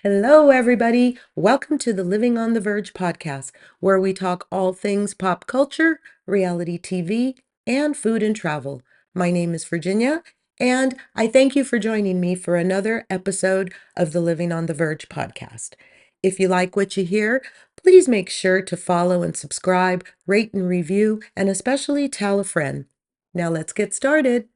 Hello, everybody. Welcome to the Living on the Verge podcast, where we talk all things pop culture, reality TV, and food and travel. My name is Virginia, and I thank you for joining me for another episode of the Living on the Verge podcast. If you like what you hear, please make sure to follow and subscribe, rate and review, and especially tell a friend. Now, let's get started.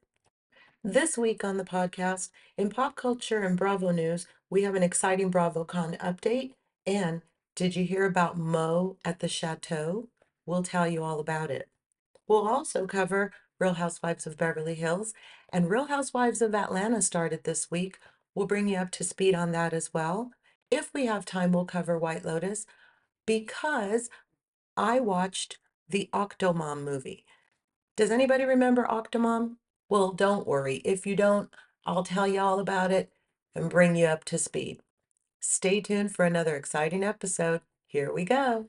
This week on the podcast, in pop culture and Bravo news, we have an exciting BravoCon update. And did you hear about Mo at the Chateau? We'll tell you all about it. We'll also cover Real Housewives of Beverly Hills, and Real Housewives of Atlanta started this week. We'll bring you up to speed on that as well. If we have time, we'll cover White Lotus because I watched the Octomom movie. Does anybody remember Octomom? Well, don't worry. If you don't, I'll tell you all about it and bring you up to speed. Stay tuned for another exciting episode. Here we go.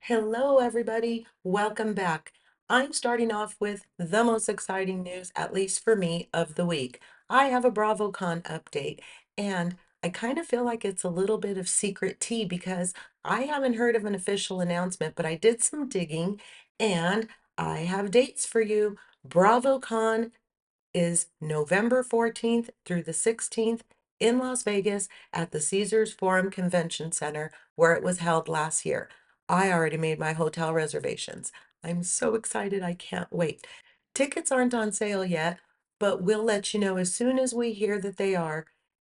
Hello, everybody. Welcome back. I'm starting off with the most exciting news, at least for me, of the week. I have a BravoCon update, and I kind of feel like it's a little bit of secret tea because I haven't heard of an official announcement, but I did some digging and I have dates for you. BravoCon is November 14th through the 16th in Las Vegas at the Caesars Forum Convention Center where it was held last year. I already made my hotel reservations. I'm so excited, I can't wait. Tickets aren't on sale yet, but we'll let you know as soon as we hear that they are.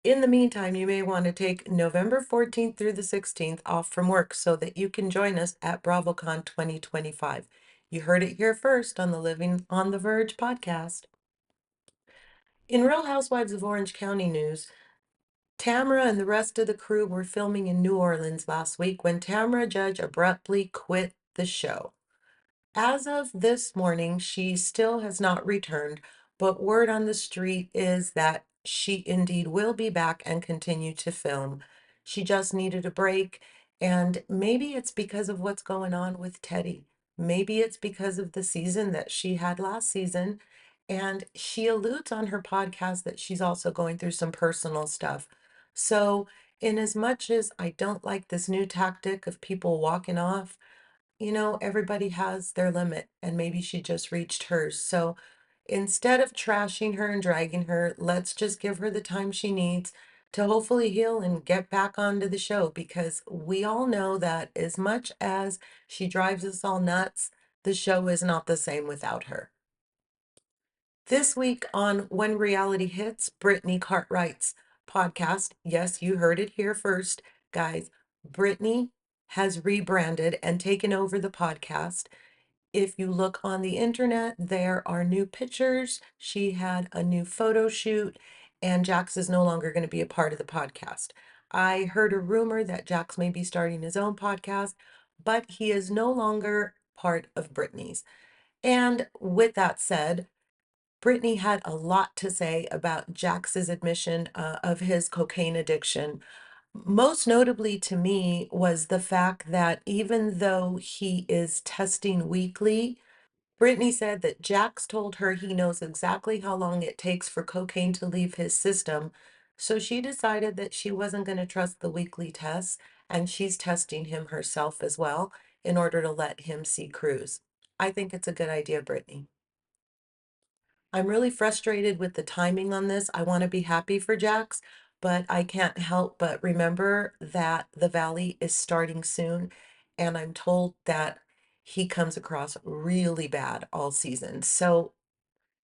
In the meantime, you may want to take November 14th through the 16th off from work so that you can join us at BravoCon 2025. You heard it here first on the Living on the Verge podcast. In Real Housewives of Orange County news, Tamra and the rest of the crew were filming in New Orleans last week when Tamra Judge abruptly quit the show. As of this morning, she still has not returned, but word on the street is that she indeed will be back and continue to film. She just needed a break, and maybe it's because of what's going on with Teddy. Maybe it's because of the season that she had last season. And she alludes on her podcast that she's also going through some personal stuff. So, in as much as I don't like this new tactic of people walking off, everybody has their limit, and maybe she just reached hers. So instead of trashing her and dragging her, let's just give her the time she needs to hopefully heal and get back onto the show because we all know that as much as she drives us all nuts, the show is not the same without her. This week on When Reality Hits, Brittany Cartwright's podcast. Yes, you heard it here first, guys. Brittany has rebranded and taken over the podcast. If you look on the internet, there are new pictures. She had a new photo shoot, and Jax is no longer going to be a part of the podcast. I heard a rumor that Jax may be starting his own podcast, but he is no longer part of Brittany's. And with that said, Brittany had a lot to say about Jax's admission of his cocaine addiction. Most notably to me was the fact that even though he is testing weekly, Brittany said that Jax told her he knows exactly how long it takes for cocaine to leave his system. So she decided that she wasn't going to trust the weekly tests, and she's testing him herself as well in order to let him see Cruz. I think it's a good idea, Brittany. I'm really frustrated with the timing on this. I want to be happy for Jax, but I can't help but remember that the Valley is starting soon, and I'm told that he comes across really bad all season. So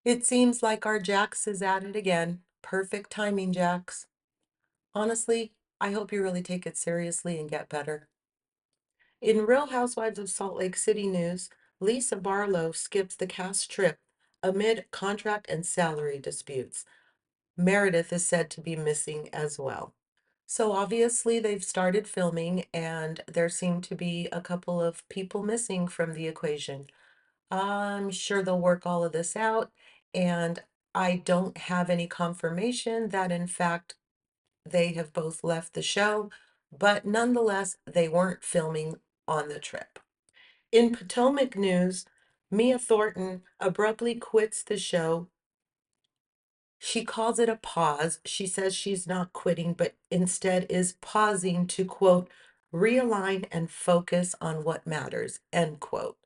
it seems like our Jax is at it again. Perfect timing, Jax. Honestly, I hope you really take it seriously and get better. In Real Housewives of Salt Lake City news, Lisa Barlow skips the cast trip amid contract and salary disputes. Meredith is said to be missing as well. So obviously they've started filming and there seem to be a couple of people missing from the equation. I'm sure they'll work all of this out, and I don't have any confirmation that in fact they have both left the show, but nonetheless, they weren't filming on the trip. In Potomac news, Mia Thornton abruptly quits the show She calls it a pause. She says she's not quitting, but instead is pausing to, quote, realign and focus on what matters, end quote.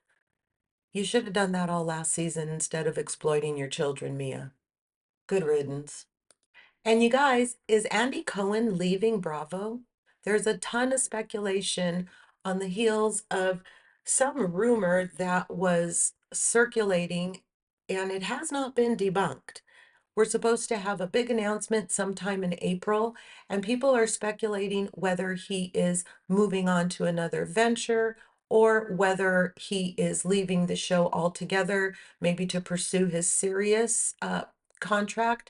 You should have done that all last season instead of exploiting your children, Mia. Good riddance. And you guys, is Andy Cohen leaving Bravo? There's a ton of speculation on the heels of some rumor that was circulating, and it has not been debunked. We're supposed to have a big announcement sometime in April, and people are speculating whether he is moving on to another venture or whether he is leaving the show altogether, maybe to pursue his serious contract.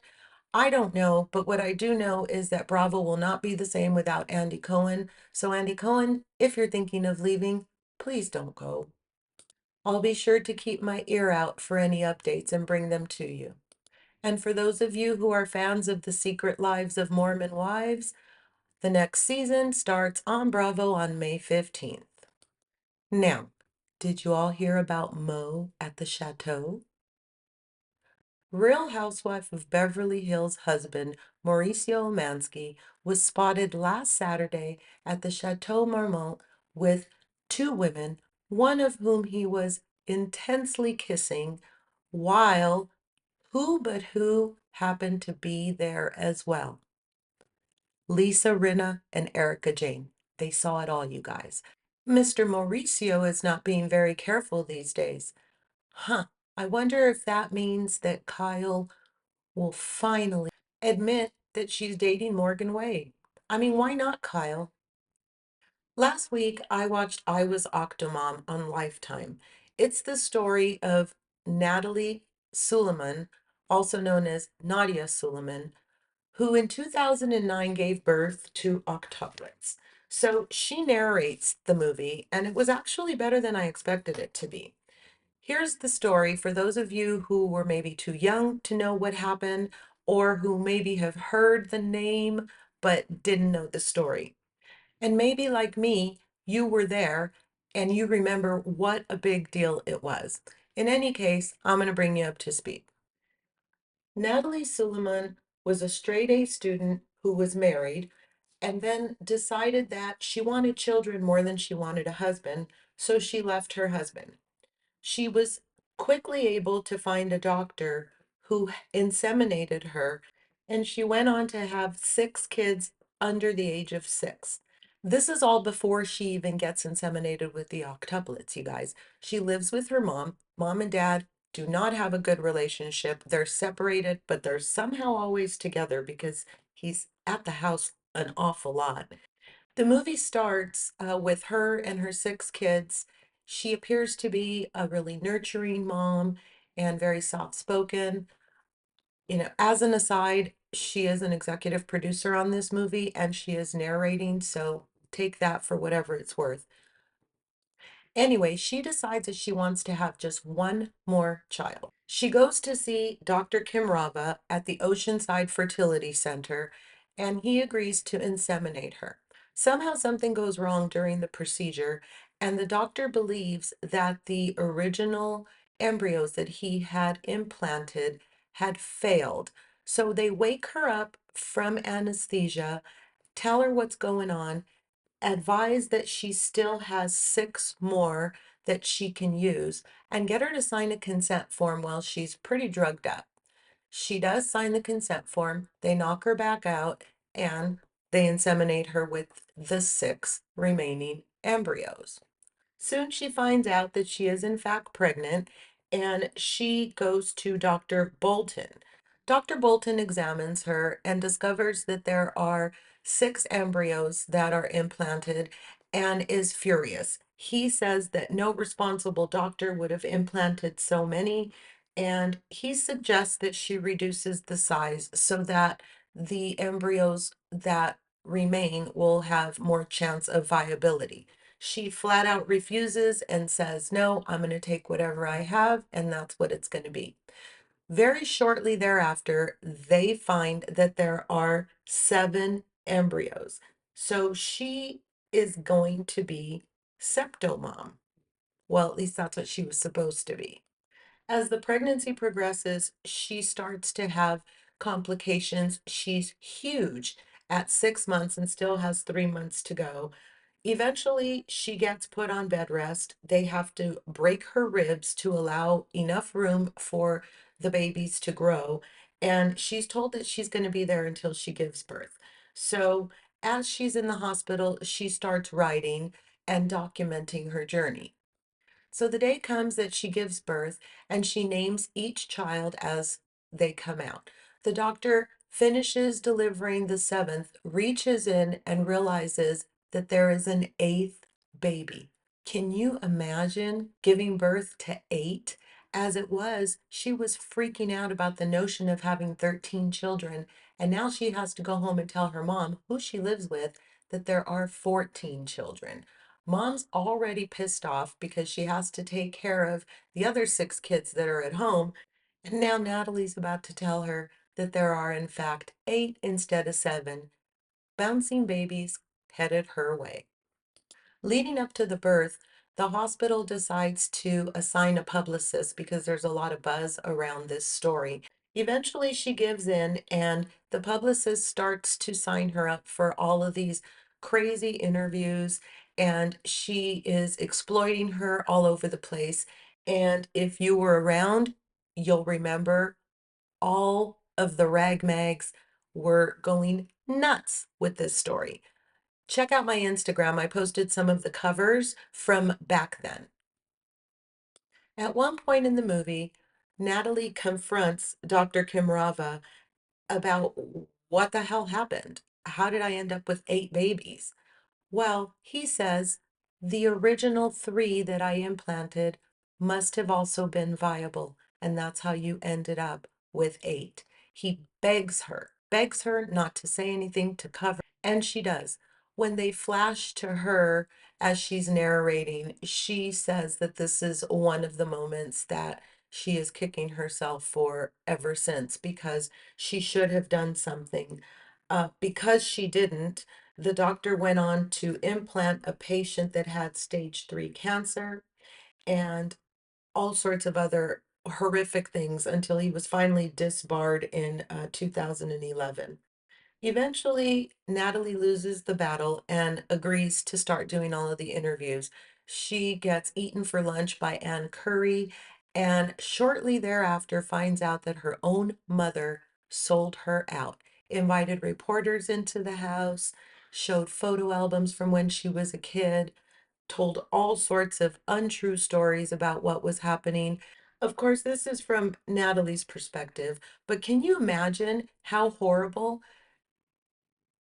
I don't know, but what I do know is that Bravo will not be the same without Andy Cohen. So, Andy Cohen, if you're thinking of leaving, please don't go. I'll be sure to keep my ear out for any updates and bring them to you. And for those of you who are fans of The Secret Lives of Mormon Wives, the next season starts on Bravo on May 15th. Now, did you all hear about Mo at the Chateau? Real Housewife of Beverly Hills husband Mauricio Mansky was spotted last Saturday at the Chateau Marmont with two women, one of whom he was intensely kissing, while who but who happened to be there as well? Lisa Rinna and Erica Jane. They saw it all, you guys. Mr. Mauricio is not being very careful these days. Huh. I wonder if that means that Kyle will finally admit that she's dating Morgan Wade. I mean, why not, Kyle? Last week, I watched I Was Octomom on Lifetime. It's the story of Natalie Suleiman, also known as Nadia Suleiman, who in 2009 gave birth to octuplets. So she narrates the movie, and it was actually better than I expected it to be. Here's the story for those of you who were maybe too young to know what happened, or who maybe have heard the name but didn't know the story. And maybe like me, you were there and you remember what a big deal it was. In any case, I'm going to bring you up to speed. Natalie Suleiman was a straight A student who was married and then decided that she wanted children more than she wanted a husband, so she left her husband. She was quickly able to find a doctor who inseminated her, and she went on to have 6 kids under the age of 6. This is all before she even gets inseminated with the octuplets, you guys. She lives with her mom. Mom and dad do not have a good relationship. They're separated, but they're somehow always together because he's at the house an awful lot. The movie starts with her and her 6 kids. She appears to be a really nurturing mom and very soft spoken. As an aside, she is an executive producer on this movie and she is narrating, so take that for whatever it's worth. Anyway, she decides that she wants to have just one more child. She goes to see Dr. Kimrava at the Oceanside Fertility Center, and he agrees to inseminate her. Somehow something goes wrong during the procedure, and the doctor believes that the original embryos that he had implanted had failed. So they wake her up from anesthesia, tell her what's going on, advise that she still has 6 more that she can use, and get her to sign a consent form while she's pretty drugged up. She does sign the consent form, they knock her back out, and they inseminate her with the 6 remaining embryos. Soon she finds out that she is in fact pregnant, and she goes to Dr. Bolton. Dr. Bolton examines her and discovers that there are 6 embryos that are implanted and is furious. He says that no responsible doctor would have implanted so many, and he suggests that she reduces the size so that the embryos that remain will have more chance of viability. She flat out refuses and says, no, I'm going to take whatever I have, and that's what it's going to be. Very shortly thereafter, they find that there are 7 embryos. So she is going to be septomom. Well, at least that's what she was supposed to be. As the pregnancy progresses, she starts to have complications. She's huge at 6 months and still has 3 months to go. Eventually, she gets put on bed rest. They have to break her ribs to allow enough room for the babies to grow. And she's told that she's going to be there until she gives birth. So, as she's in the hospital, she starts writing and documenting her journey. So the day comes that she gives birth and she names each child as they come out. The doctor finishes delivering the seventh, reaches in and realizes that there is an eighth baby. Can you imagine giving birth to eight? As it was, she was freaking out about the notion of having 13 children, and now she has to go home and tell her mom, who she lives with, that there are 14 children. Mom's already pissed off because she has to take care of the other six kids that are at home. And now Natalie's about to tell her that there are, in fact, eight instead of seven bouncing babies headed her way. Leading up to the birth, the hospital decides to assign a publicist because there's a lot of buzz around this story. Eventually, she gives in, and the publicist starts to sign her up for all of these crazy interviews, and she is exploiting her all over the place. And if you were around, you'll remember all of the rag mags were going nuts with this story. Check out my Instagram. I posted some of the covers from back then. At one point in the movie, Natalie confronts Dr. Kimrava about what the hell happened. How did I end up with eight babies? Well, he says the original three that I implanted must have also been viable, and that's how you ended up with eight. He begs her not to say anything to cover, and she does. When they flash to her as she's narrating, she says that this is one of the moments that she is kicking herself for ever since because she should have done something. Because she didn't, the doctor went on to implant a patient that had stage 3 cancer and all sorts of other horrific things until he was finally disbarred in 2011. Eventually, Natalie loses the battle and agrees to start doing all of the interviews. She gets eaten for lunch by Ann Curry, and shortly thereafter finds out that her own mother sold her out, invited reporters into the house, showed photo albums from when she was a kid, told all sorts of untrue stories about what was happening. Of course, this is from Natalie's perspective, but can you imagine how horrible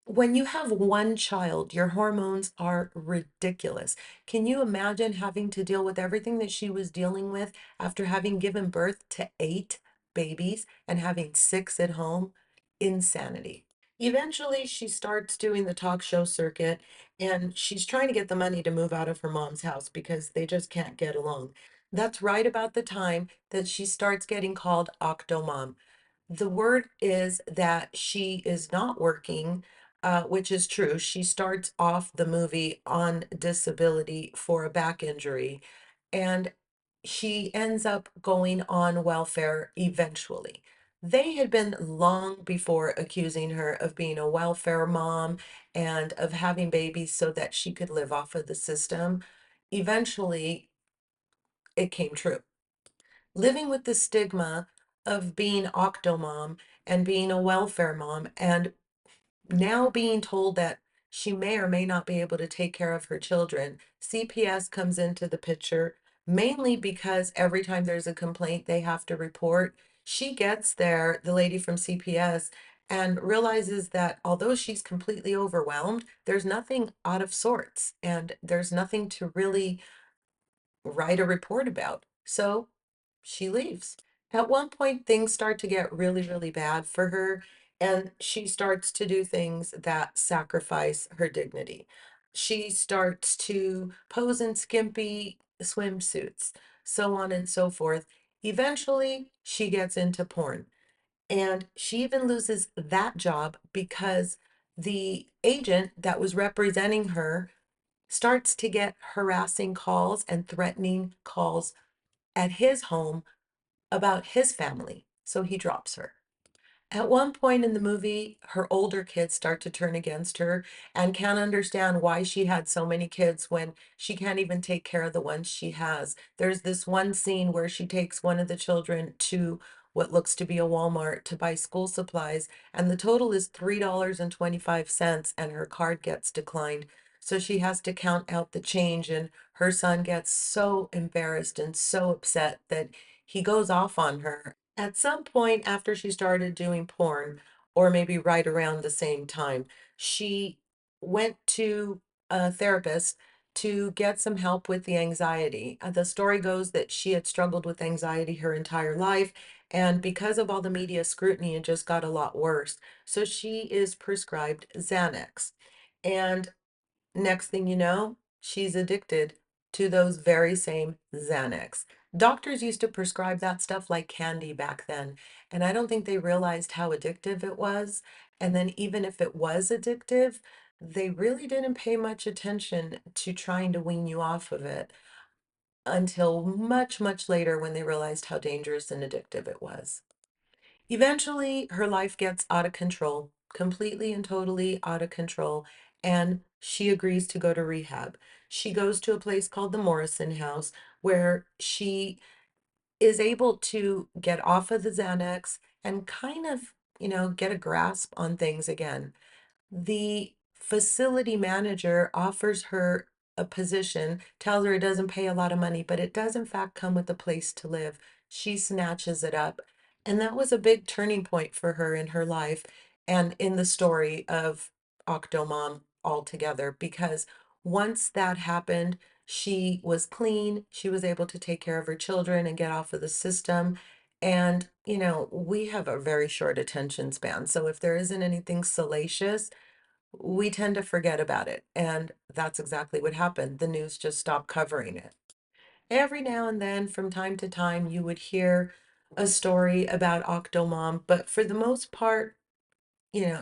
when you have one child, your hormones are ridiculous. Can you imagine having to deal with everything that she was dealing with after having given birth to eight babies and having six at home? Insanity. Eventually, she starts doing the talk show circuit and she's trying to get the money to move out of her mom's house because they just can't get along. That's right about the time that she starts getting called Octomom. The word is that she is not working, which is true. She starts off the movie on disability for a back injury, and she ends up going on welfare eventually. They had been long before accusing her of being a welfare mom and of having babies so that she could live off of the system. Eventually, it came true. Living with the stigma of being Octomom and being a welfare mom and now being told that she may or may not be able to take care of her children, CPS comes into the picture mainly because every time there's a complaint they have to report. She gets there, the lady from CPS, and realizes that although she's completely overwhelmed, there's nothing out of sorts and there's nothing to really write a report about. So she leaves. At one point, things start to get really, really bad for her, and she starts to do things that sacrifice her dignity. She starts to pose in skimpy swimsuits, so on and so forth. Eventually, she gets into porn, and she even loses that job because the agent that was representing her starts to get harassing calls and threatening calls at his home about his family. So he drops her. At one point in the movie, her older kids start to turn against her and can't understand why she had so many kids when she can't even take care of the ones she has. There's this one scene where she takes one of the children to what looks to be a Walmart to buy school supplies, and the total is $3.25, and her card gets declined. So she has to count out the change, and her son gets so embarrassed and so upset that he goes off on her. At some point after she started doing porn, or maybe right around the same time, she went to a therapist to get some help with the anxiety. The story goes that she had struggled with anxiety her entire life, and because of all the media scrutiny, it just got a lot worse. So she is prescribed Xanax. And next thing you know, she's addicted to those very same Xanax. Doctors used to prescribe that stuff like candy back then, and I don't think they realized how addictive it was. And then, even if it was addictive, they really didn't pay much attention to trying to wean you off of it until much, much later when they realized how dangerous and addictive it was. Eventually, her life gets out of control, completely and totally out of control, and she agrees to go to rehab. She goes to a place called the Morrison House where she is able to get off of the Xanax and kind of, get a grasp on things again. The facility manager offers her a position, tells her it doesn't pay a lot of money, but it does in fact come with a place to live. She snatches it up. And that was a big turning point for her in her life and in the story of Octomom altogether, because once that happened, she was clean, she was able to take care of her children and get off of the system. And, we have a very short attention span. So if there isn't anything salacious, we tend to forget about it. And that's exactly what happened. The news just stopped covering it. Every now and then, from time to time, you would hear a story about Octomom, but for the most part,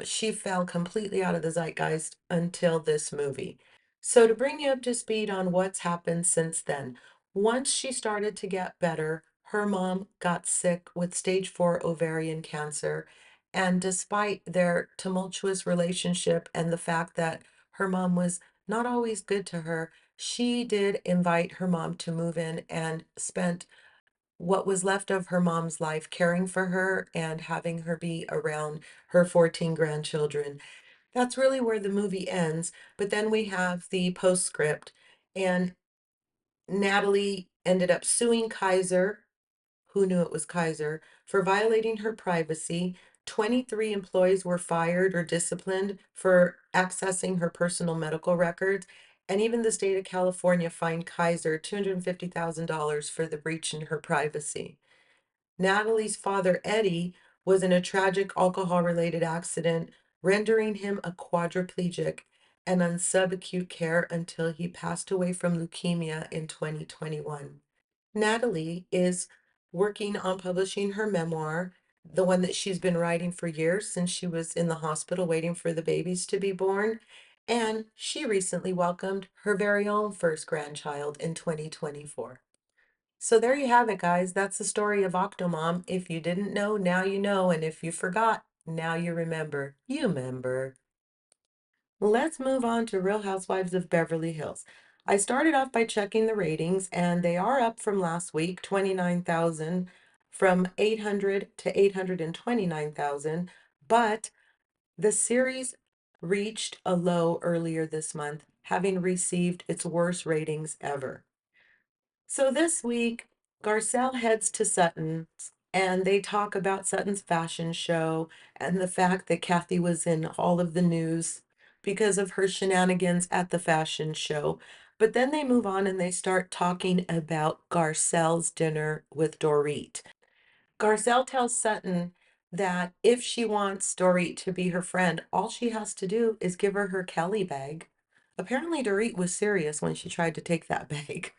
she fell completely out of the zeitgeist until this movie. So, to bring you up to speed on what's happened since then, once she started to get better, her mom got sick with stage 4 ovarian cancer. And despite their tumultuous relationship and the fact that her mom was not always good to her, she did invite her mom to move in and spent what was left of her mom's life caring for her and having her be around her 14 grandchildren. That's really where the movie ends. But then we have the postscript, and Natalie ended up suing Kaiser, who knew it was Kaiser, for violating her privacy. 23 employees were fired or disciplined for accessing her personal medical records. And even the state of California fined Kaiser $250,000 for the breach in her privacy. Natalie's father, Eddie, was in a tragic alcohol-related accident, rendering him a quadriplegic and on subacute care until he passed away from leukemia in 2021. Natalie is working on publishing her memoir, the one that she's been writing for years since she was in the hospital waiting for the babies to be born. And she recently welcomed her very own first grandchild in 2024. So there you have it, guys. That's the story of Octomom. If you didn't know, now you know. And if you forgot, now you remember. You remember. Let's move on to Real Housewives of Beverly Hills. I started off by checking the ratings, and they are up from last week, 29,000, from 800 to 829,000. But the series reached a low earlier this month, having received its worst ratings ever. So this week, Garcelle heads to Sutton's and they talk about Sutton's fashion show and the fact that Kathy was in all of the news because of her shenanigans at the fashion show. But then they move on and they start talking about Garcelle's dinner with Dorit. Garcelle tells Sutton that if she wants Dorit to be her friend, all she has to do is give her her Kelly bag. Apparently, Dorit was serious when she tried to take that bag.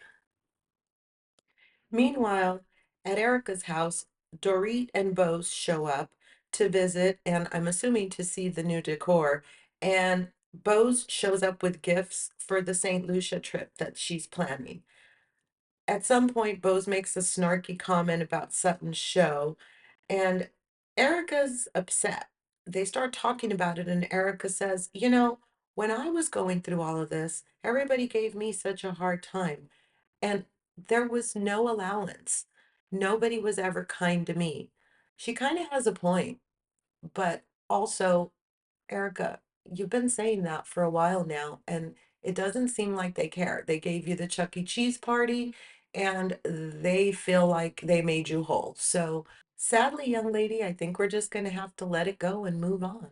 Meanwhile, at Erica's house, Dorit and Bose show up to visit, and I'm assuming to see the new decor. And Bose shows up with gifts for the St. Lucia trip that she's planning. At some point, Bose makes a snarky comment about Sutton's show, and Erica's upset. They start talking about it, and Erica says, when I was going through all of this, everybody gave me such a hard time, and there was no allowance. Nobody was ever kind to me. She kind of has a point, but also, Erica, you've been saying that for a while now, and it doesn't seem like they care. They gave you the Chuck E. Cheese party, and they feel like they made you whole. So, sadly, young lady, I think we're just going to have to let it go and move on.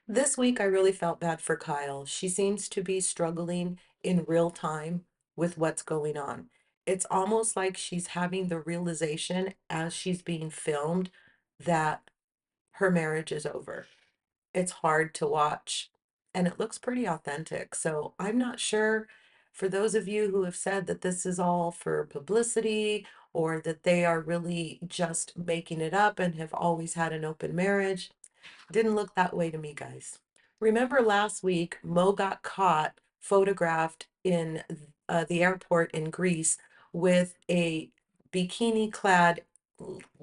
This week, I really felt bad for Kyle. She seems to be struggling in real time with what's going on. It's almost like she's having the realization as she's being filmed that her marriage is over. It's hard to watch and it looks pretty authentic. So I'm not sure, for those of you who have said that this is all for publicity or that they are really just making it up and have always had an open marriage. Didn't look that way to me, guys. Remember last week, Mo got caught photographed in the airport in Greece with a bikini clad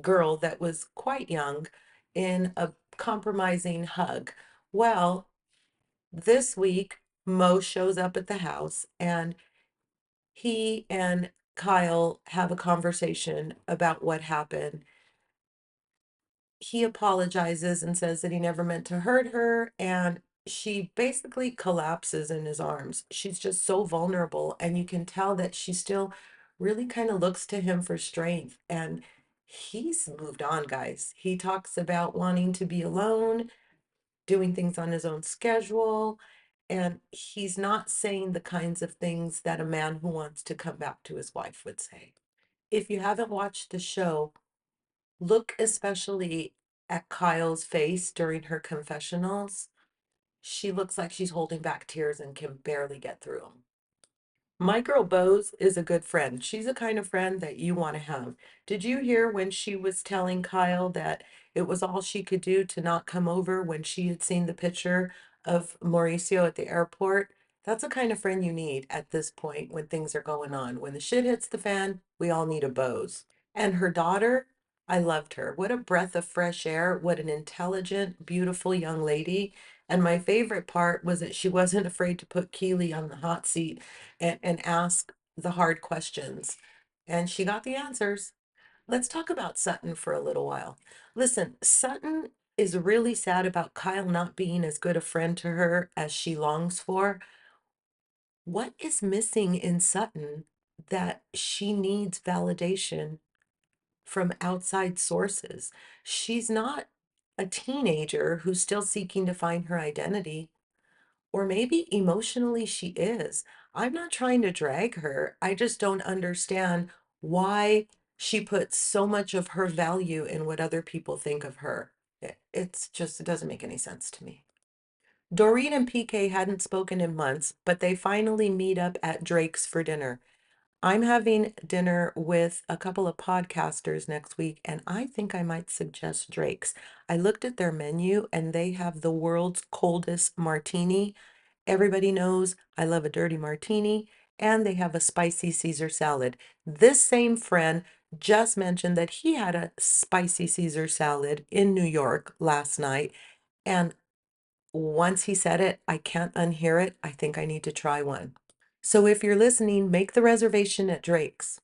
girl that was quite young in a compromising hug. Well, this week, Mo shows up at the house and he and Kyle have a conversation about what happened. He apologizes and says that he never meant to hurt her, and she basically collapses in his arms. She's just so vulnerable, and you can tell that she still really kind of looks to him for strength. And he's moved on, guys. He talks about wanting to be alone, doing things on his own schedule, and he's not saying the kinds of things that a man who wants to come back to his wife would say. If you haven't watched the show, look especially at Kyle's face during her confessionals. She looks like she's holding back tears and can barely get through them. My girl Bose is a good friend. She's a kind of friend that you want to have. Did you hear when she was telling Kyle that it was all she could do to not come over when she had seen the picture of Mauricio at the airport? That's the kind of friend you need at this point when things are going on. When the shit hits the fan, we all need a Bose. And her daughter, I loved her. What a breath of fresh air. What an intelligent, beautiful young lady. And my favorite part was that she wasn't afraid to put Keely on the hot seat and ask the hard questions. And she got the answers. Let's talk about Sutton for a little while. Listen, Sutton is really sad about Kyle not being as good a friend to her as she longs for. What is missing in Sutton that she needs validation from outside sources? She's not a teenager who's still seeking to find her identity. Or maybe emotionally she is. I'm not trying to drag her. I just don't understand why she puts so much of her value in what other people think of her. It's just, it doesn't make any sense to me. Doreen and PK hadn't spoken in months, but they finally meet up at Drake's for dinner. I'm having dinner with a couple of podcasters next week, and I think I might suggest Drake's. I looked at their menu, and they have the world's coldest martini. Everybody knows I love a dirty martini, and they have a spicy Caesar salad. This same friend just mentioned that he had a spicy Caesar salad in New York last night, and once he said it, I can't unhear it. I think I need to try one. So if you're listening, make the reservation at Drake's.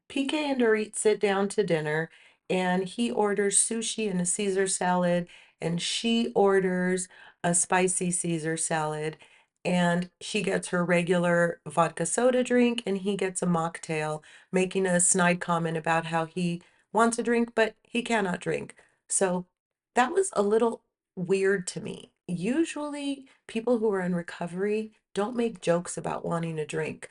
PK and Dorit sit down to dinner, and he orders sushi and a Caesar salad, and she orders a spicy Caesar salad, and she gets her regular vodka soda drink, and he gets a mocktail, making a snide comment about how he wants a drink, but he cannot drink. So that was a little weird to me. Usually, people who are in recovery don't make jokes about wanting a drink.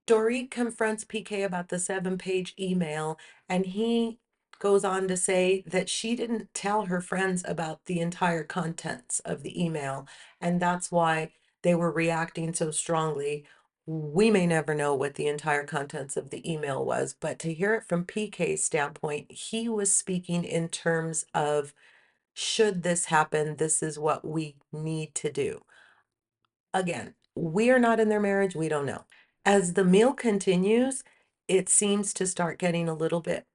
Dorit confronts PK about the 7-page email, and he goes on to say that she didn't tell her friends about the entire contents of the email, and that's why they were reacting so strongly. We may never know what the entire contents of the email was, but to hear it from PK's standpoint, he was speaking in terms of, should this happen, this is what we need to do. Again, we are not in their marriage. We don't know. As the meal continues, it seems to start getting a little bit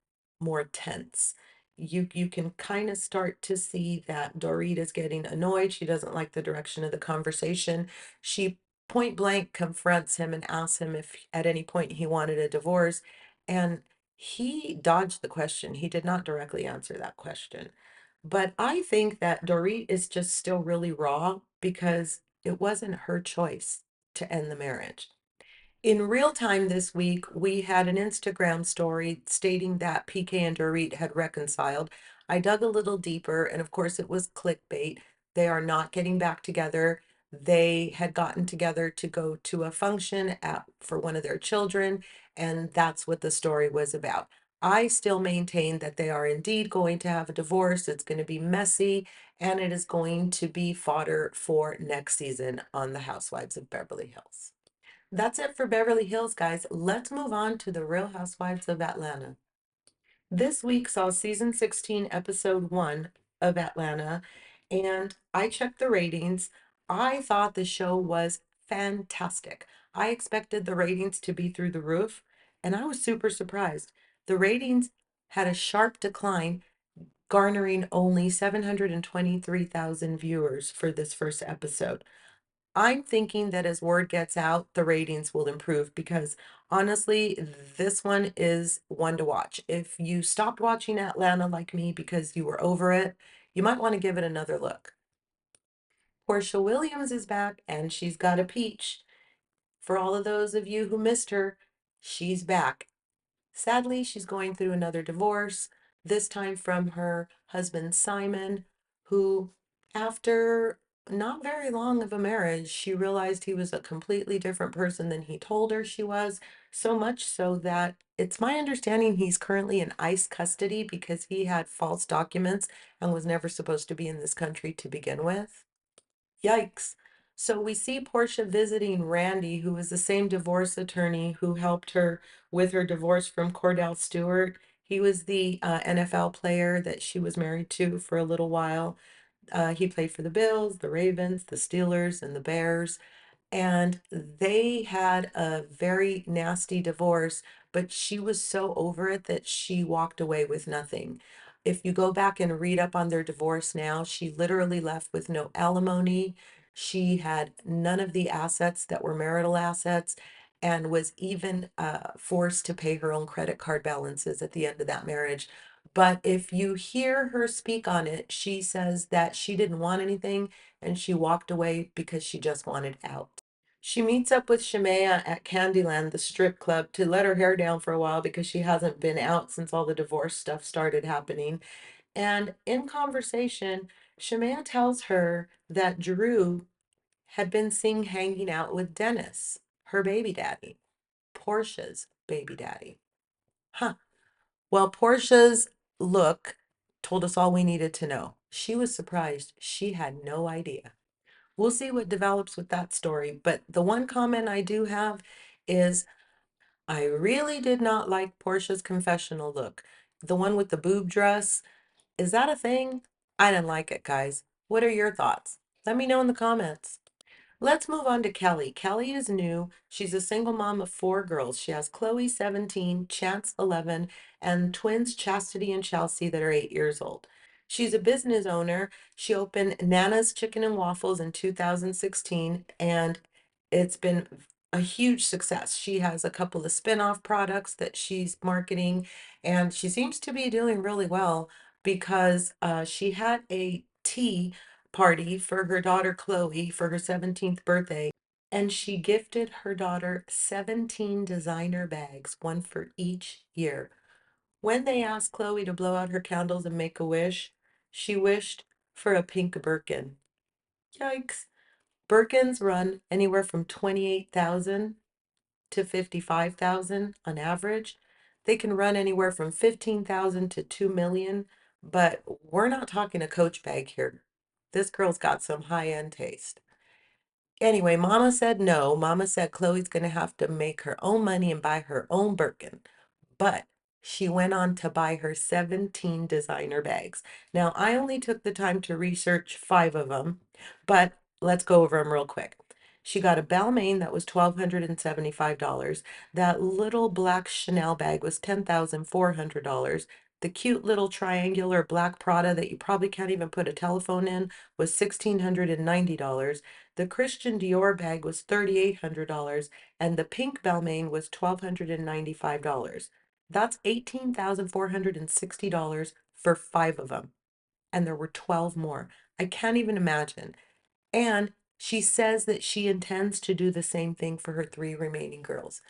more tense. you can kind of start to see that Dorit is getting annoyed. She doesn't like the direction of the conversation. She point blank confronts him and asks him if at any point he wanted a divorce, and he dodged the question. He did not directly answer that question. But I think that Dorit is just still really raw because it wasn't her choice to end the marriage. In real time this week, we had an Instagram story stating that PK and Dorit had reconciled. I dug a little deeper, and of course, it was clickbait. They are not getting back together. They had gotten together to go to a function for one of their children, and that's what the story was about. I still maintain that they are indeed going to have a divorce. It's going to be messy, and it is going to be fodder for next season on The Housewives of Beverly Hills. That's it for Beverly Hills, guys. Let's move on to the Real Housewives of Atlanta. This week saw season 16, episode 1 of Atlanta, and I checked the ratings. I thought the show was fantastic. I expected the ratings to be through the roof, and I was super surprised. The ratings had a sharp decline, garnering only 723,000 viewers for this first episode. I'm thinking that as word gets out, the ratings will improve because honestly, this one is one to watch. If you stopped watching Atlanta like me because you were over it, you might want to give it another look. Portia Williams is back and she's got a peach. For all of those of you who missed her, she's back. Sadly, she's going through another divorce, this time from her husband Simon, who, after not very long of a marriage, she realized he was a completely different person than he told her she was, so much so that it's my understanding he's currently in ICE custody because he had false documents and was never supposed to be in this country to begin with. Yikes. So we see Portia visiting Randy, who is the same divorce attorney who helped her with her divorce from Cordell Stewart. He was the NFL player that she was married to for a little while. He played for the Bills, the Ravens, the Steelers, and the Bears. And they had a very nasty divorce, but she was so over it that she walked away with nothing. If you go back and read up on their divorce now, she literally left with no alimony. She had none of the assets that were marital assets and was even forced to pay her own credit card balances at the end of that marriage. But if you hear her speak on it, she says that she didn't want anything and she walked away because she just wanted out. She meets up with Shemaya at Candyland, the strip club, to let her hair down for a while because she hasn't been out since all the divorce stuff started happening. And in conversation, Shemaya tells her that Drew had been seen hanging out with Dennis, her baby daddy, Portia's baby daddy. Huh. Well, Portia's look told us all we needed to know. She was surprised. She had no idea. We'll see what develops with that story. But the one comment I do have is I really did not like Portia's confessional look. The one with the boob dress. Is that a thing? I didn't like it, guys. What are your thoughts? Let me know in the comments. Let's move on to Kelly. Kelly is new. She's a single mom of 4 girls. She has Chloe, 17, Chance, 11, and twins Chastity and Chelsea that are 8 years old. She's a business owner. She opened Nana's Chicken and Waffles in 2016, and it's been a huge success. She has a couple of spin-off products that she's marketing, and she seems to be doing really well because she had a tea party for her daughter Chloe for her 17th birthday, and she gifted her daughter 17 designer bags, one for each year. When they asked Chloe to blow out her candles and make a wish, she wished for a pink Birkin. Yikes. Birkins run anywhere from 28,000 to 55,000 on average. They can run anywhere from 15,000 to 2 million, but we're not talking a Coach bag here. This girl's got some high-end taste. Anyway, Mama said no. Mama said Chloe's going to have to make her own money and buy her own Birkin. But she went on to buy her 17 designer bags. Now, I only took the time to research 5 of them, but let's go over them real quick. She got a Balmain that was $1,275. That little black Chanel bag was $10,400. The cute little triangular black Prada that you probably can't even put a telephone in was $1,690. The Christian Dior bag was $3,800, and the pink Balmain was $1,295. That's $18,460 for five of them. And there were 12 more. I can't even imagine. And she says that she intends to do the same thing for her three remaining girls.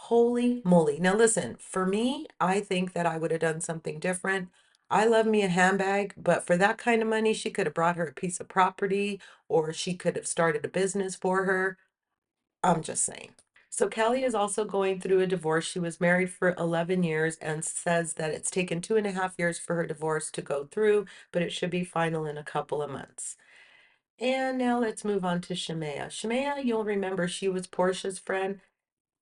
Holy moly. Now, listen, for me, I think that I would have done something different. I love me a handbag, but for that kind of money, she could have brought her a piece of property or she could have started a business for her. I'm just saying. So Kelly is also going through a divorce. She was married for 11 years and says that it's taken 2.5 years for her divorce to go through, but it should be final in a couple of months. And now let's move on to Shemaya. Shemaya, you'll remember she was Portia's friend.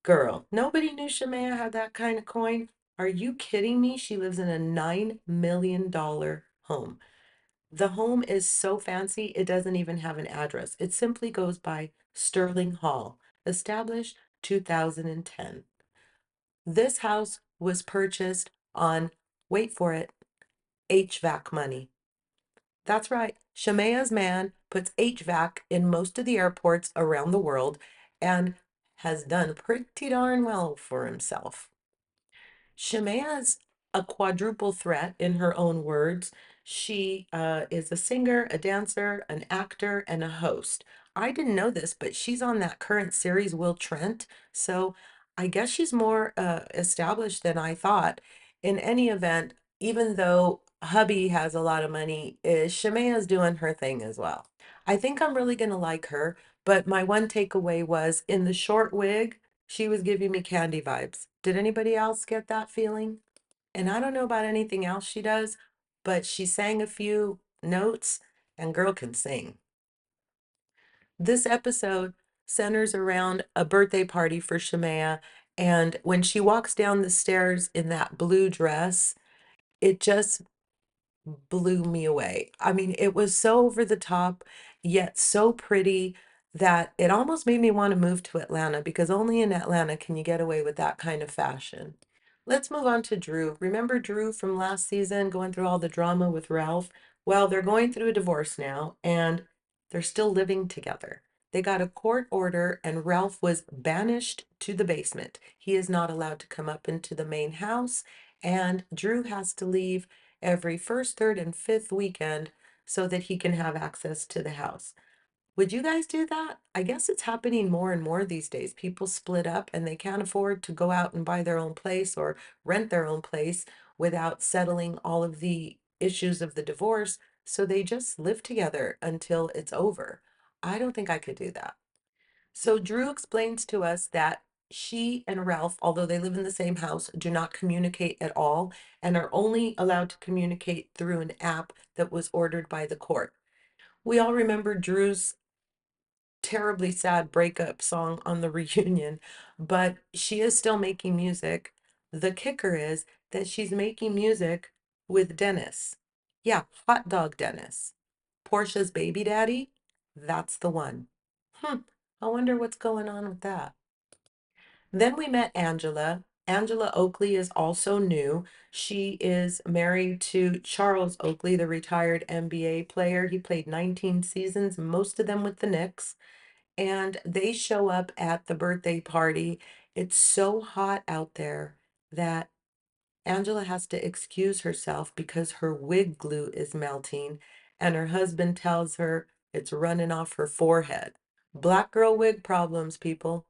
Girl, nobody knew Shemaya had that kind of coin. Are you kidding me? She lives in a $9 million home. The home is so fancy, it doesn't even have an address. It simply goes by Sterling Hall, established 2010. This house was purchased on, wait for it, HVAC money. That's right. Shemaya's man puts HVAC in most of the airports around the world and has done pretty darn well for himself. Shemaya's a quadruple threat in her own words. She is a singer, a dancer, an actor, and a host. I didn't know this, but she's on that current series, Will Trent. So I guess she's more established than I thought. In any event, even though hubby has a lot of money, Shemaya's doing her thing as well. I think I'm really going to like her, but my one takeaway was in the short wig, she was giving me Candy vibes. Did anybody else get that feeling? And I don't know about anything else she does, but she sang a few notes and girl can sing. This episode centers around a birthday party for Shemaya, and when she walks down the stairs in that blue dress, it just blew me away. I mean, it was so over the top, yet so pretty that it almost made me want to move to Atlanta because only in Atlanta can you get away with that kind of fashion. Let's move on to Drew. Remember Drew from last season going through all the drama with Ralph? Well, they're going through a divorce now and they're still living together. They got a court order and Ralph was banished to the basement. He is not allowed to come up into the main house and Drew has to leave every first, third, and fifth weekend so that he can have access to the house. Would you guys do that? I guess it's happening more and more these days. People split up and they can't afford to go out and buy their own place or rent their own place without settling all of the issues of the divorce. So they just live together until it's over. I don't think I could do that. So Drew explains to us that she and Ralph, although they live in the same house, do not communicate at all and are only allowed to communicate through an app that was ordered by the court. We all remember Drew's terribly sad breakup song on the reunion, but she is still making music. The kicker is that she's making music with Dennis. Yeah, Hot Dog Dennis. Portia's baby daddy. That's the one. I wonder what's going on with that. Then we met Angela. Angela Oakley is also new. She is married to Charles Oakley, the retired NBA player. He played 19 seasons, most of them with the Knicks. And they show up at the birthday party. It's so hot out there that Angela has to excuse herself because her wig glue is melting, and her husband tells her it's running off her forehead. Black girl wig problems, people.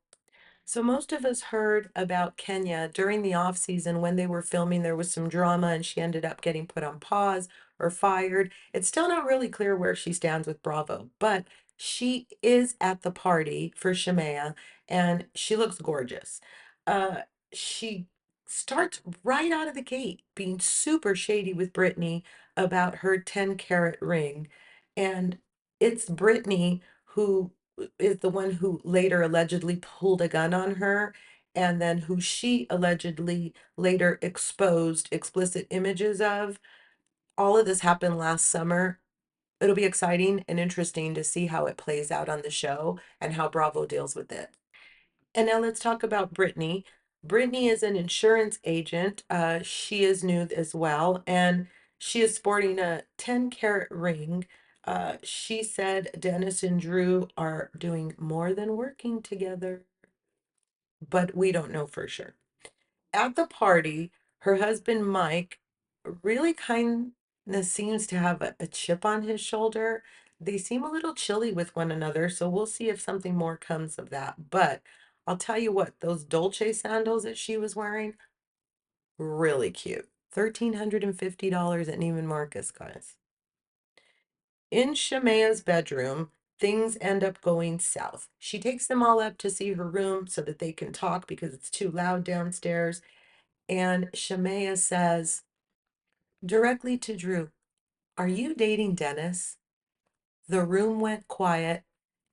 So most of us heard about Kenya during the off season when they were filming. There was some drama and she ended up getting put on pause or fired. It's still not really clear where she stands with Bravo, but she is at the party for Shemaya and she looks gorgeous. She starts right out of the gate being super shady with Brittany about her 10-carat ring. And it's Brittany who is the one who later allegedly pulled a gun on her, and then who she allegedly later exposed explicit images of. All of this happened last summer. It'll be exciting and interesting to see how it plays out on the show and how Bravo deals with it. And now let's talk about Brittany. Brittany is an insurance agent. She is nude as well, and she is sporting a 10-carat ring. She said Dennis and Drew are doing more than working together, but we don't know for sure. At the party, her husband Mike really kind of seems to have a chip on his shoulder. They seem a little chilly with one another, so we'll see if something more comes of that. But I'll tell you what, those Dolce sandals that she was wearing, really cute. $1,350 at Neiman Marcus, guys. In Shemaya's bedroom, things end up going south. She takes them all up to see her room so that they can talk because it's too loud downstairs. And Shemaya says directly to Drew, "Are you dating Dennis?" The room went quiet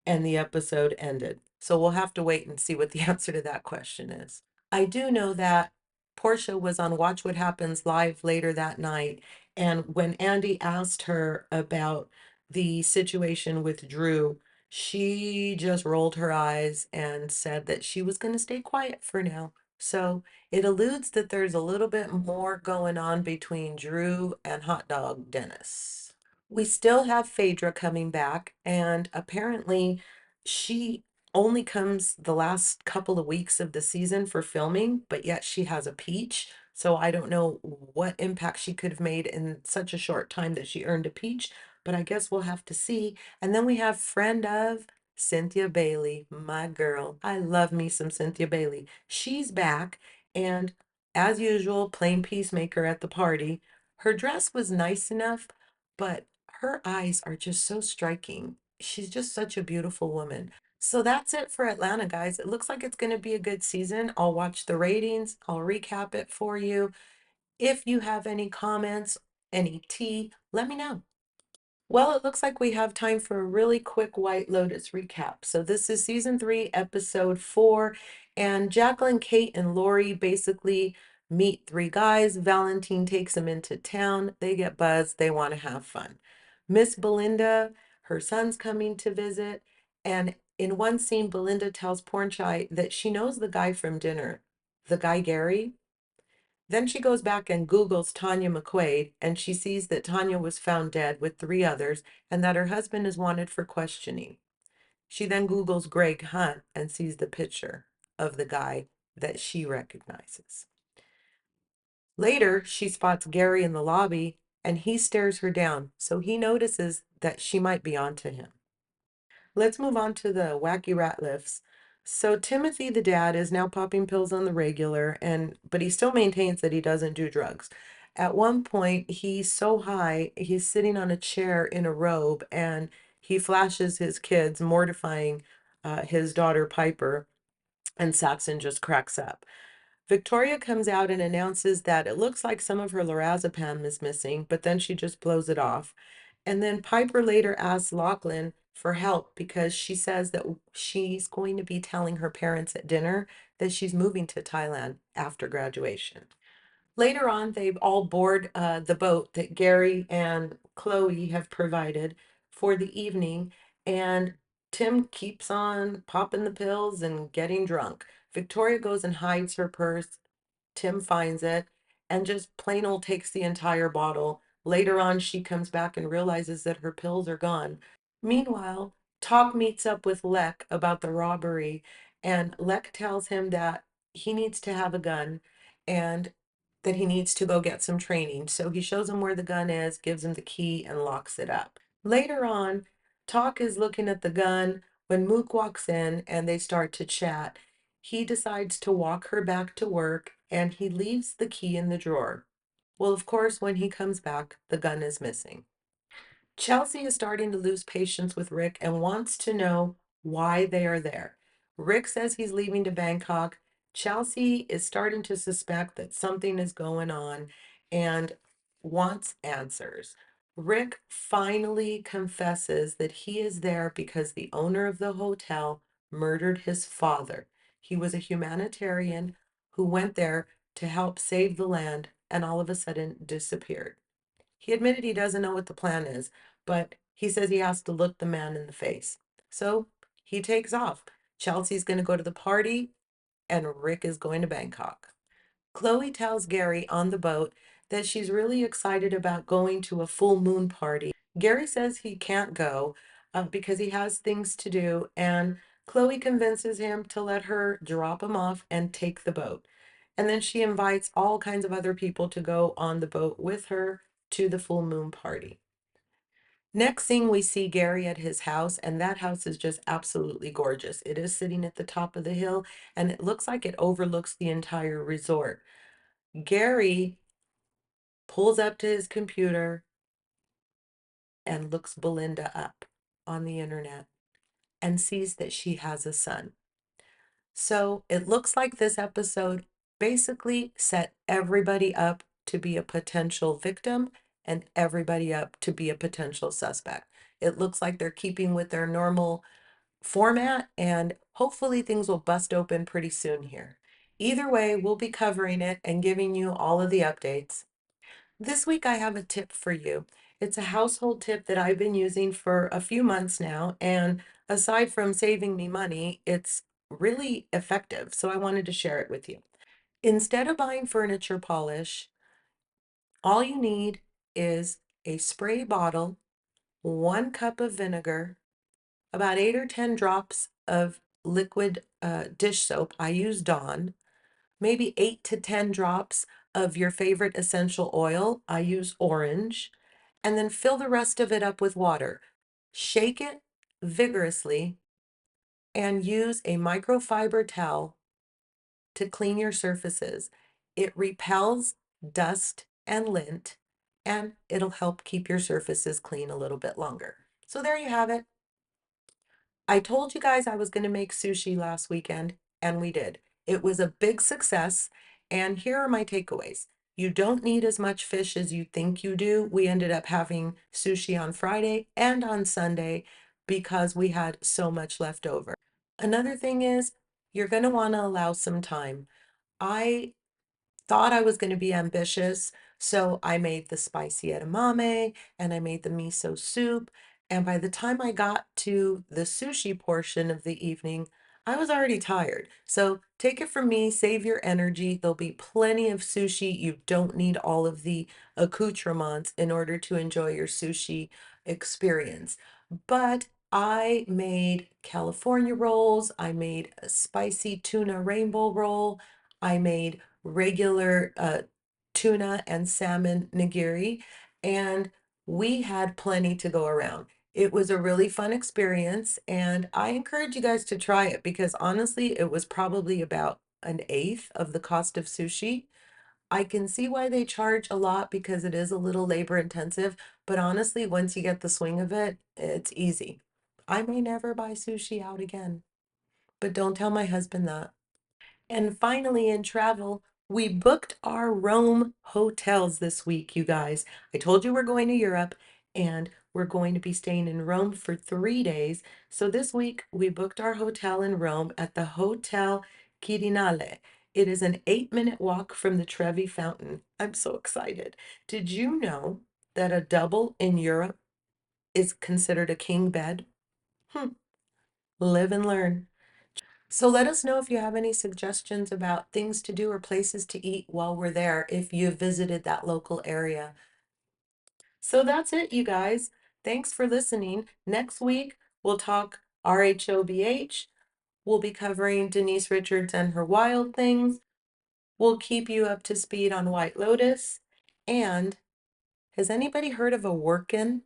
and the episode ended. So we'll have to wait and see what the answer to that question is. I do know that Portia was on Watch What Happens Live later that night. And when Andy asked her about the situation with Drew, she just rolled her eyes and said that she was going to stay quiet for now. So it alludes that there's a little bit more going on between Drew and Hot Dog Dennis. We still have Phaedra coming back, and apparently she only comes the last couple of weeks of the season for filming, but yet she has a peach. So I don't know what impact she could have made in such a short time that she earned a peach, but I guess we'll have to see. And then we have friend of Cynthia Bailey, my girl. I love me some Cynthia Bailey. She's back, and as usual, playing peacemaker at the party. Her dress was nice enough, but her eyes are just so striking. She's just such a beautiful woman. So that's it for Atlanta, guys. It looks like it's going to be a good season. I'll watch the ratings, I'll recap it for you. If you have any comments, any tea, let me know. Well, it looks like we have time for a really quick White Lotus recap. So this is season 3, episode 4, and Jacqueline, Kate, and Lori basically meet 3 guys. Valentine takes them into town. They get buzzed. They want to have fun. Miss Belinda, her son's coming to visit, and in one scene, Belinda tells Pornchai that she knows the guy from dinner, the guy Gary. Then she goes back and Googles Tanya McQuaid, and she sees that Tanya was found dead with 3 others and that her husband is wanted for questioning. She then Googles Greg Hunt and sees the picture of the guy that she recognizes. Later, she spots Gary in the lobby and he stares her down, so he notices that she might be onto him. Let's move on to the wacky rat lifts. So Timothy, the dad, is now popping pills on the regular, but he still maintains that he doesn't do drugs. At one point, he's so high, he's sitting on a chair in a robe, and he flashes his kids, mortifying his daughter Piper, and Saxon just cracks up. Victoria comes out and announces that it looks like some of her lorazepam is missing, but then she just blows it off. And then Piper later asks Lachlan for help because she says that she's going to be telling her parents at dinner that she's moving to Thailand after graduation. Later on, they've all board the boat that Gary and Chloe have provided for the evening, and Tim keeps on popping the pills and getting drunk. Victoria goes and hides her purse. Tim finds it and just plain old takes the entire bottle. Later on, she comes back and realizes that her pills are gone. Meanwhile, Talk meets up with Lek about the robbery, and Lek tells him that he needs to have a gun and that he needs to go get some training. So he shows him where the gun is, gives him the key, and locks it up. Later on, Talk is looking at the gun when Mook walks in and they start to chat. He decides to walk her back to work and he leaves the key in the drawer. Well, of course, when he comes back, the gun is missing. Chelsea is starting to lose patience with Rick and wants to know why they are there. Rick says he's leaving to Bangkok. Chelsea is starting to suspect that something is going on and wants answers. Rick finally confesses that he is there because the owner of the hotel murdered his father. He was a humanitarian who went there to help save the land and all of a sudden disappeared. He admitted he doesn't know what the plan is, but he says he has to look the man in the face. So he takes off. Chelsea's going to go to the party. and Rick is going to Bangkok. Chloe tells Gary on the boat that she's really excited about going to a full moon party. Gary says he can't go because he has things to do, and Chloe convinces him to let her drop him off and take the boat. And then she invites all kinds of other people to go on the boat with her to the full moon party. Next thing we see Gary at his house, and that house is just absolutely gorgeous. It is sitting at the top of the hill, and it looks like it overlooks the entire resort. Gary pulls up to his computer and looks Belinda up on the internet and sees that she has a son. So it looks like this episode basically set everybody up to be a potential victim and everybody up to be a potential suspect. It looks like they're keeping with their normal format, and hopefully things will bust open pretty soon here. Either way, we'll be covering it and giving you all of the updates. This week I have a tip for you. It's a household tip that I've been using for a few months now, and aside from saving me money, it's really effective, so I wanted to share it with you. Instead of buying furniture polish, all you need is a spray bottle, 1 cup of vinegar, about 8 or 10 drops of liquid dish soap. I use Dawn. Maybe 8 to 10 drops of your favorite essential oil. I use orange. And then fill the rest of it up with water. Shake it vigorously and use a microfiber towel to clean your surfaces. It repels dust and lint, and it'll help keep your surfaces clean a little bit longer. So there you have it. I told you guys I was going to make sushi last weekend, and we did. It was a big success, and here are my takeaways. You don't need as much fish as you think you do. We ended up having sushi on Friday and on Sunday because we had so much left over. Another thing is, you're going to want to allow some time. I thought I was going to be ambitious, so I made the spicy edamame and I made the miso soup. And by the time I got to the sushi portion of the evening, I was already tired. So take it from me, save your energy. There'll be plenty of sushi. You don't need all of the accoutrements in order to enjoy your sushi experience. But I made California rolls. I made a spicy tuna rainbow roll. I made regular tuna and salmon nigiri, and we had plenty to go around. It was a really fun experience, and I encourage you guys to try it because honestly, it was probably about 1/8 of the cost of sushi. I can see why they charge a lot because it is a little labor intensive, but honestly, once you get the swing of it, it's easy. I may never buy sushi out again, but don't tell my husband that. And finally, in travel, we booked our Rome hotels this week, you guys. I told you we're going to Europe and we're going to be staying in Rome for 3 days. So this week we booked our hotel in Rome at the Hotel Quirinale. It is an 8-minute walk from the Trevi Fountain. I'm so excited. Did you know that a double in Europe is considered a king bed? Hmm. Live and learn. So let us know if you have any suggestions about things to do or places to eat while we're there if you visited that local area. So that's it, you guys. Thanks for listening. Next week, we'll talk RHOBH. We'll be covering Denise Richards and her wild things. We'll keep you up to speed on White Lotus. And has anybody heard of a Workin?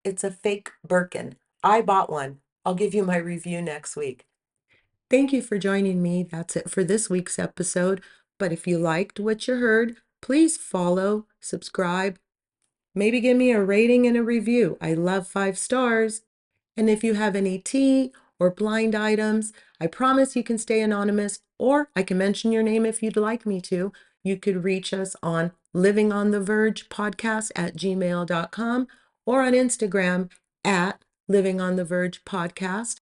It's a fake Birkin. I bought one. I'll give you my review next week. Thank you for joining me. That's it for this week's episode. But if you liked what you heard, please follow, subscribe, maybe give me a rating and a review. I love 5 stars. And if you have any tea or blind items, I promise you can stay anonymous, or I can mention your name if you'd like me to. You could reach us on livingonthevergepodcast@gmail.com or on Instagram at livingonthevergepodcast.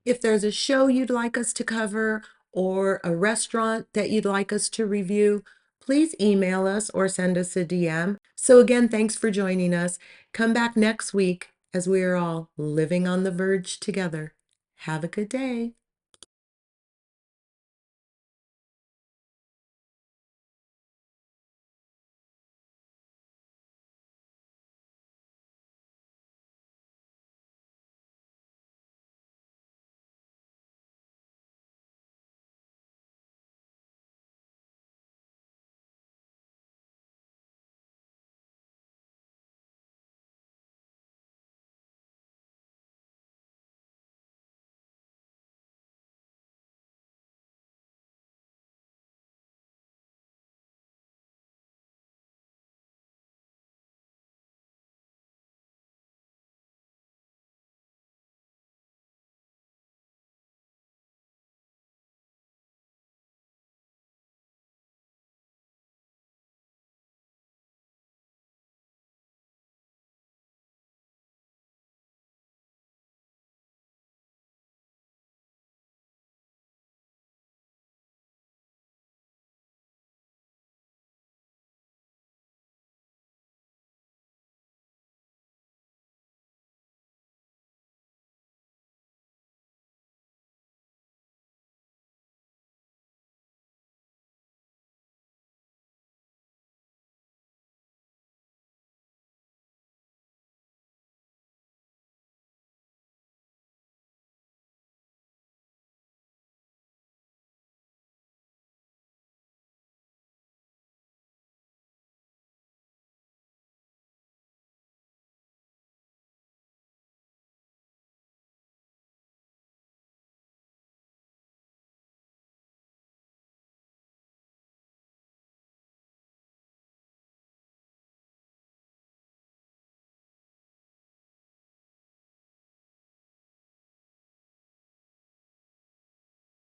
If there's a show you'd like us to cover or a restaurant that you'd like us to review, please email us or send us a DM. So again, thanks for joining us. Come back next week as we are all living on the verge together. Have a good day.